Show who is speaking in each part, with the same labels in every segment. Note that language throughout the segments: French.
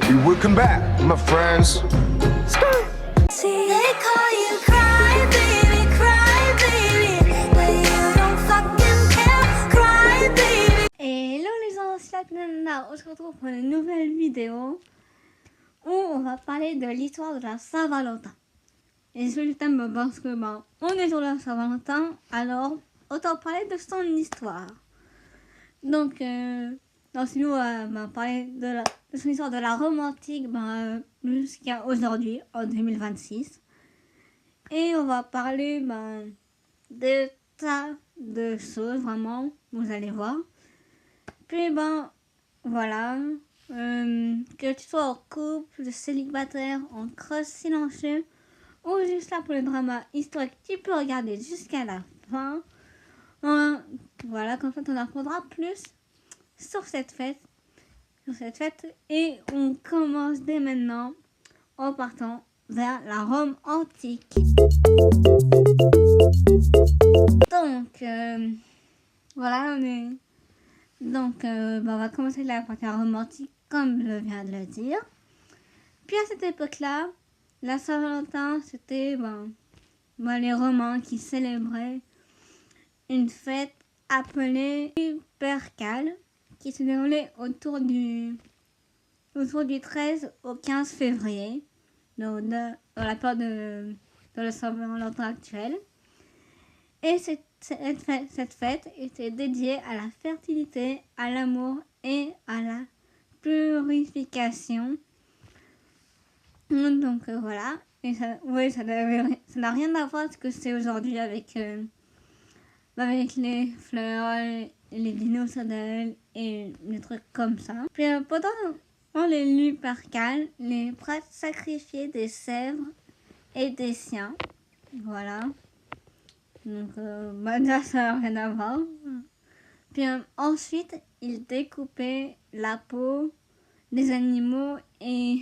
Speaker 1: Welcome back, my friends.
Speaker 2: They call you cry baby, but you don't fucking care, cry baby.
Speaker 3: Hello les anciens nana, on se retrouve pour une nouvelle vidéo où on va parler de l'histoire de la Saint-Valentin. Et c'est le thème parce que on est sur la Saint-Valentin, alors autant parler de son histoire. Donc, sinon on va parler de son histoire de la romantique jusqu'à aujourd'hui, en 2026. Et on va parler de tas de choses, vraiment, vous allez voir. Puis voilà, que tu sois en couple, célibataire, en cross silencieux, ou juste là pour le drama historique, tu peux regarder jusqu'à la fin. Voilà, comme ça tu en apprendras plus sur cette fête. Et on commence dès maintenant en partant vers la Rome antique. Donc, voilà, on va commencer la partie romantique comme je viens de le dire. Puis à cette époque-là, la Saint-Valentin, c'était les Romains qui célébraient une fête appelée Lupercale qui se déroulait autour du 13 au 15 février, dans la période de la Saint-Valentin actuelle. Et cette fête était dédiée à la fertilité, à l'amour et à la purification. Donc voilà, et ça n'a rien à voir avec ce que c'est aujourd'hui avec les fleurs, les dinosaures et les trucs comme ça. Puis pendant les Lupercales, les prêtres sacrifiaient des sèvres et des siens. Voilà. Donc déjà ça n'a rien à voir. Puis ensuite, ils découpaient la peau des animaux et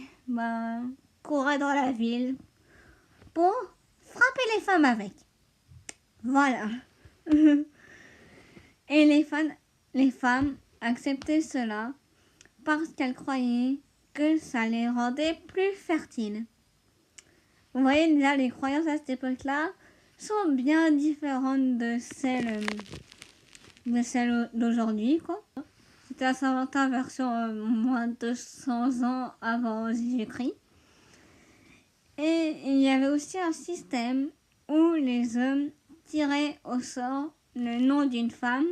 Speaker 3: couraient dans la ville pour frapper les femmes avec. Voilà. Et les femmes acceptaient cela parce qu'elles croyaient que ça les rendait plus fertiles. Vous voyez, déjà, les croyances à cette époque-là sont bien différentes de celles d'aujourd'hui, quoi. C'était la Saint-Valentin version moins de 200 ans avant Jésus-Christ. Et il y avait aussi un système où les hommes tiraient au sort le nom d'une femme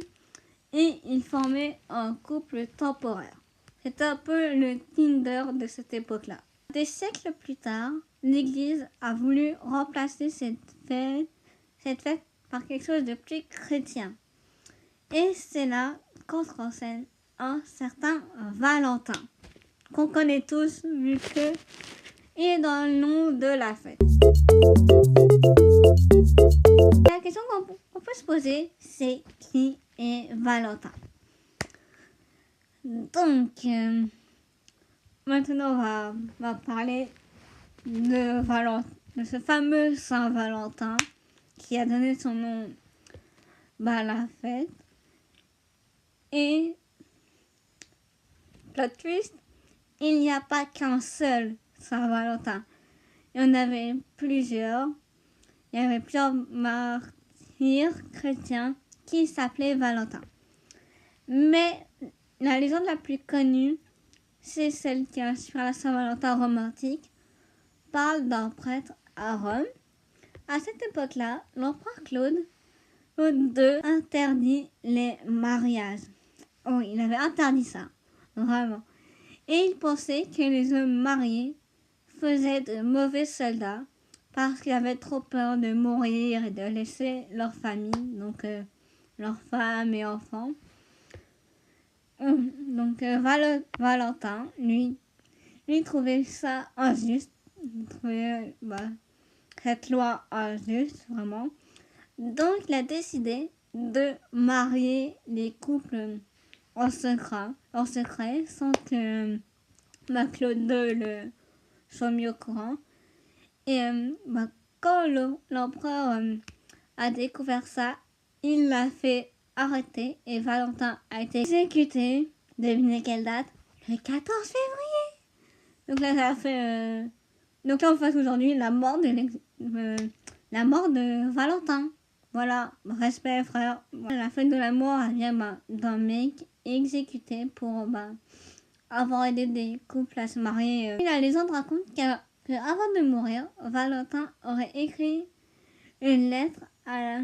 Speaker 3: et ils formaient un couple temporaire. C'était un peu le Tinder de cette époque-là. Des siècles plus tard, l'Église a voulu remplacer cette fête par quelque chose de plus chrétien. Et c'est là qu'entre en scène un certain Valentin, qu'on connaît tous vu que il est dans le nom de la fête. La question qu'on peut se poser, c'est qui est Valentin? Donc, maintenant on va parler de ce fameux Saint-Valentin qui a donné son nom à la fête. Et plot twist, il n'y a pas qu'un seul Saint-Valentin. Il y en avait plusieurs. Il y avait plusieurs martyrs chrétiens qui s'appelaient Valentin. Mais la légende la plus connue, c'est celle qui inspire la Saint-Valentin romantique, parle d'un prêtre à Rome. À cette époque-là, l'empereur Claude II interdit les mariages. Oh, il avait interdit ça, vraiment. Et il pensait que les hommes mariés faisaient de mauvais soldats parce qu'ils avaient trop peur de mourir et de laisser leur famille, donc leurs femmes et enfants. Donc Valentin, lui trouvait ça injuste. Il trouvait cette loi injuste, vraiment. Donc il a décidé de marier les couples en secret, sans que Claude II le soit mis au courant. Et quand l'empereur a découvert ça, il l'a fait arrêter et Valentin a été exécuté. Devinez quelle date? Le 14 février. Donc là, ça a fait... Donc là, on fête aujourd'hui la mort de Valentin. Voilà, respect frère. La fête de l'amour, elle vient d'un mec exécuté pour avoir aidé des couples à se marier. La légende raconte qu'avant de mourir, Valentin aurait écrit une lettre à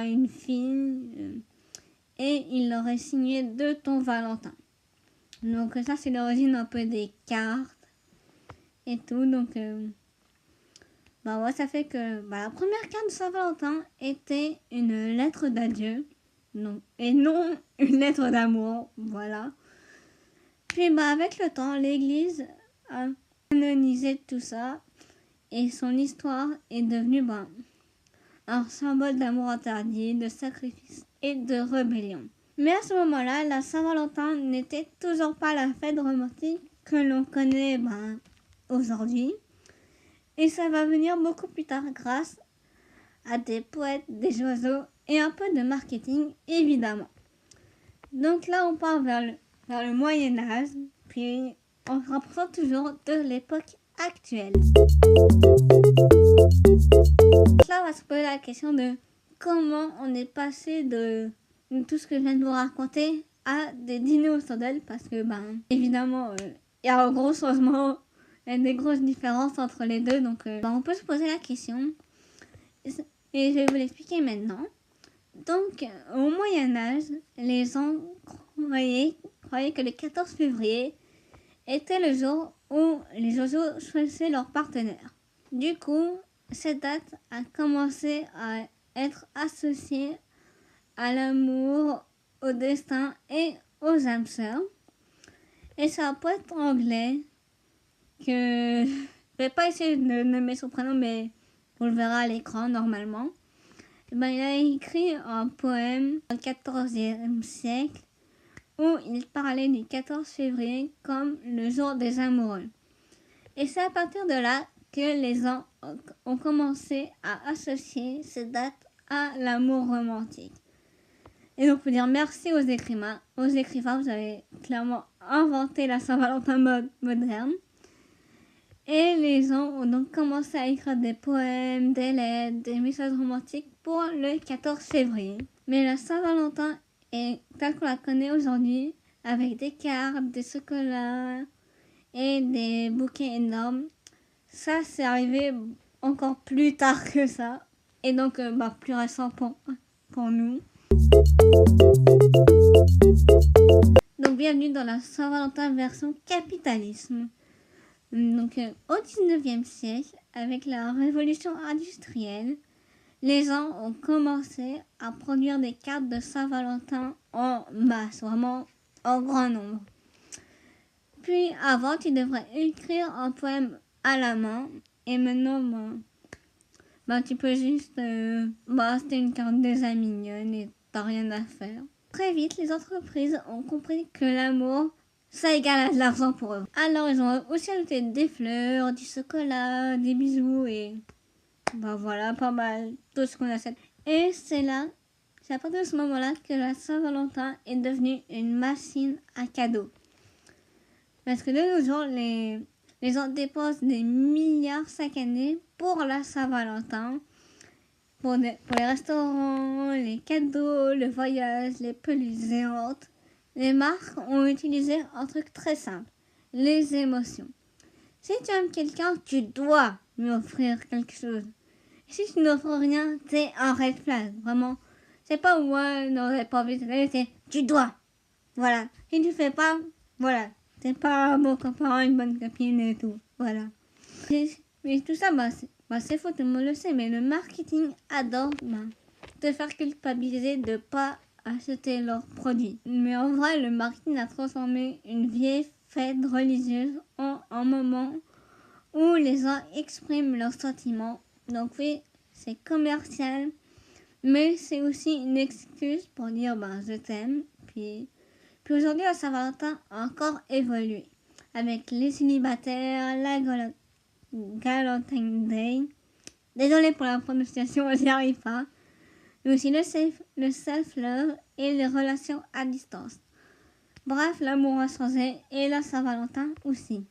Speaker 3: une fille et il l'aurait signé de ton Valentin. Donc ça, c'est l'origine un peu des cartes et tout. Donc ouais, ça fait que la première carte de Saint-Valentin était une lettre d'adieu, et non une lettre d'amour, voilà. Puis avec le temps, l'Église a canonisé tout ça et son histoire est devenue un symbole d'amour interdit, de sacrifice et de rébellion. Mais à ce moment-là, la Saint-Valentin n'était toujours pas la fête romantique que l'on connaît aujourd'hui. Et ça va venir beaucoup plus tard grâce à des poètes, des oiseaux et un peu de marketing, évidemment. Donc là, on part vers le Moyen-Âge, puis on se rapproche toujours de l'époque actuelle. Là, on va se poser la question de comment on est passé de tout ce que je viens de vous raconter à des dîners au Sandel, parce que, évidemment, il y a un gros changement. Il y a des grosses différences entre les deux, donc on peut se poser la question. Et je vais vous l'expliquer maintenant. Donc, au Moyen-Âge, les gens croyaient que le 14 février était le jour où les oiseaux choisissaient leur partenaire. Du coup, cette date a commencé à être associée à l'amour, au destin et aux âmes sœurs. Et c'est un poète anglais que je vais pas essayer de nommer son prénom, mais on le verra à l'écran normalement. Il a écrit un poème au XIVe siècle où il parlait du 14 février comme le jour des amoureux. Et c'est à partir de là que les gens ont commencé à associer cette date à l'amour romantique. Et donc, on peut dire merci aux écrivains. Vous avez clairement inventé la Saint-Valentin moderne. Et les gens ont donc commencé à écrire des poèmes, des lettres, des messages romantiques pour le 14 février. Mais la Saint-Valentin est telle qu'on la connaît aujourd'hui, avec des cartes, des chocolats et des bouquets énormes. Ça, c'est arrivé encore plus tard que ça. Et donc, plus récent pour nous. Donc, bienvenue dans la Saint-Valentin version capitalisme. Donc, au 19e siècle, avec la révolution industrielle, les gens ont commencé à produire des cartes de Saint-Valentin en masse, vraiment en grand nombre. Puis, avant, tu devrais écrire un poème à la main, et maintenant, tu peux juste c'était une carte déjà mignonne et t'as rien à faire. Très vite, les entreprises ont compris que l'amour, ça égale à de l'argent pour eux. Alors, ils ont aussi ajouté des fleurs, du chocolat, des bisous et voilà, pas mal, tout ce qu'on achète. Et c'est à partir de ce moment-là que la Saint-Valentin est devenue une machine à cadeaux. Parce que de nos jours, les gens dépensent des milliards chaque année pour la Saint-Valentin. Pour les restaurants, les cadeaux, le voyage, les peluches géantes. Les marques ont utilisé un truc très simple, les émotions. Si tu aimes quelqu'un, tu dois lui offrir quelque chose. Et si tu n'offres rien, c'est un red flag, vraiment. C'est pas ouais, non, j'ai pas envie de faire, c'est tu dois. Voilà. Si tu fais pas, voilà. C'est pas un bon copain, une bonne copine et tout. Voilà. Mais tout ça, c'est faux, tout le monde le sait, mais le marketing adore te faire culpabiliser de pas acheter leurs produits. Mais en vrai, le marketing a transformé une vieille fête religieuse en un moment où les gens expriment leurs sentiments. Donc oui, c'est commercial, mais c'est aussi une excuse pour dire je t'aime. Puis aujourd'hui, la Saint-Valentin a encore évolué avec les célibataires, la Galentine Day. Désolée pour la prononciation, j'y arrive pas. Mais aussi le self-love et les relations à distance. Bref, l'amour a changé et la Saint-Valentin aussi.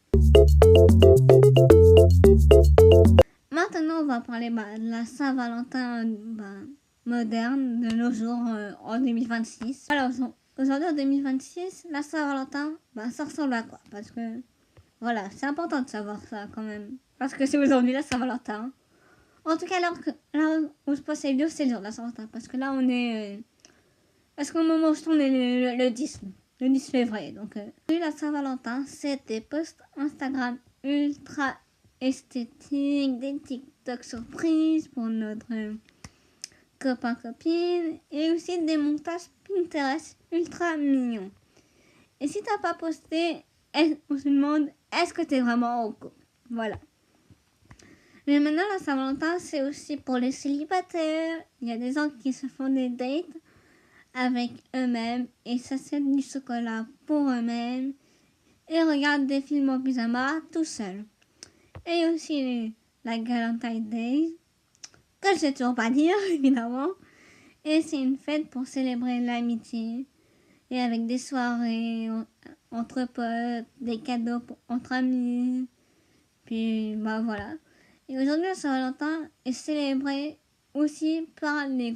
Speaker 3: Maintenant, on va parler de la Saint-Valentin moderne de nos jours en 2026. Alors, aujourd'hui en 2026, la Saint-Valentin, ça ressemble à quoi? Parce que, voilà, c'est important de savoir ça quand même. Parce que c'est aujourd'hui la Saint-Valentin. En tout cas, là où je poste cette vidéo, c'est le jour de la Saint-Valentin. Parce que là, on est... parce qu'au moment où je tourne, le 10 février. Donc, la Saint-Valentin, c'est des posts Instagram ultra esthétiques, des TikTok surprises pour notre copain-copine et aussi des montages Pinterest ultra mignons. Et si t'as pas posté, on se demande, est-ce que t'es vraiment en couple? Voilà. Mais maintenant, la Saint-Valentin, c'est aussi pour les célibataires. Il y a des gens qui se font des dates avec eux-mêmes et s'achètent du chocolat pour eux-mêmes et regardent des films en pyjama tout seuls. Et aussi la Valentine's Day, que je sais toujours pas dire, évidemment. Et c'est une fête pour célébrer l'amitié et avec des soirées entre potes, des cadeaux entre amis. Puis, voilà. Et aujourd'hui, la Saint-Valentin est célébrée aussi par les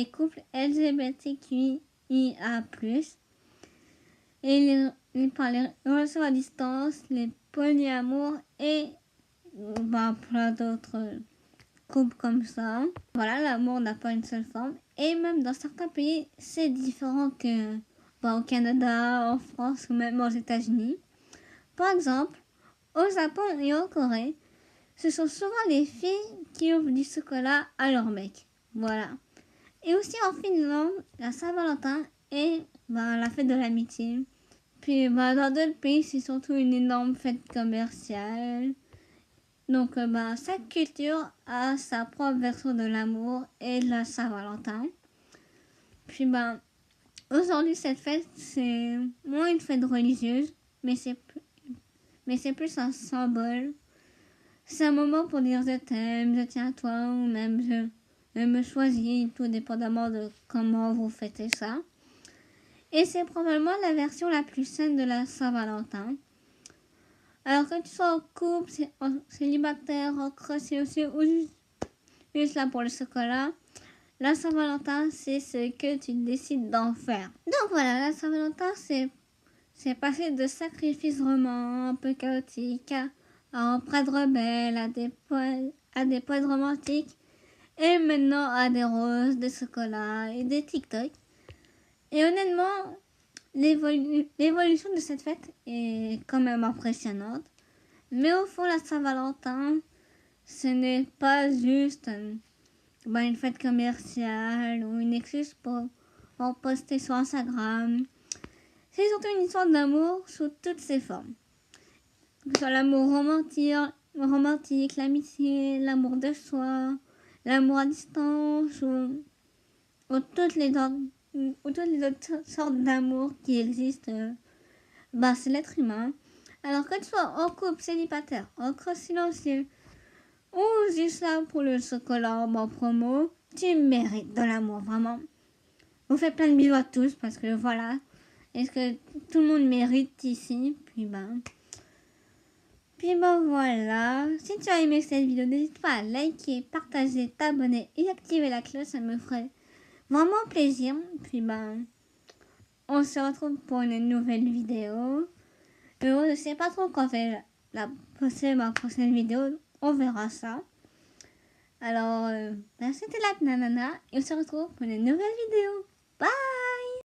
Speaker 3: couples LGBTQIA+, et par les relations à distance, les polyamours et plein d'autres couples comme ça. Voilà, l'amour n'a pas une seule forme. Et même dans certains pays, c'est différent que au Canada, en France ou même aux États-Unis. Par exemple, au Japon et en Corée, ce sont souvent les filles qui offrent du chocolat à leur mec. Voilà. Et aussi en Finlande, la Saint-Valentin est la fête de l'amitié. Puis dans d'autres pays, c'est surtout une énorme fête commerciale. Donc chaque culture a sa propre version de l'amour et de la Saint-Valentin. Puis aujourd'hui, cette fête, c'est moins une fête religieuse, mais c'est plus un symbole. C'est un moment pour dire je t'aime, je tiens à toi, ou même je me choisis, tout dépendamment de comment vous fêtez ça. Et c'est probablement la version la plus saine de la Saint-Valentin. Alors que tu sois en couple, célibataire, en crochet aussi, ou juste là pour le chocolat, la Saint-Valentin, c'est ce que tu décides d'en faire. Donc voilà, la Saint-Valentin, c'est passé de sacrifices romans un peu chaotiques à un prêtre rebelle, à des poètes romantiques, et maintenant à des roses, des chocolats et des TikTok. Et honnêtement, l'évolution de cette fête est quand même impressionnante. Mais au fond, la Saint-Valentin, ce n'est pas juste une fête commerciale ou une excuse pour poster sur Instagram. C'est surtout une histoire d'amour sous toutes ses formes. Que ce soit l'amour romantique, l'amitié, l'amour de soi, l'amour à distance ou toutes les autres sortes d'amour qui existent. C'est l'être humain. Alors que tu sois en couple, célibataire, en cross silencieux ou juste là pour le chocolat en promo, tu mérites de l'amour, vraiment. On fait plein de bisous à tous parce que voilà, est-ce que tout le monde mérite ici. Puis voilà, si tu as aimé cette vidéo, n'hésite pas à liker, partager, t'abonner et activer la cloche, ça me ferait vraiment plaisir. Puis on se retrouve pour une nouvelle vidéo. Je ne sais pas trop quand je vais poster ma prochaine vidéo, on verra ça. Alors, c'était la Nanana et on se retrouve pour une nouvelle vidéo. Bye!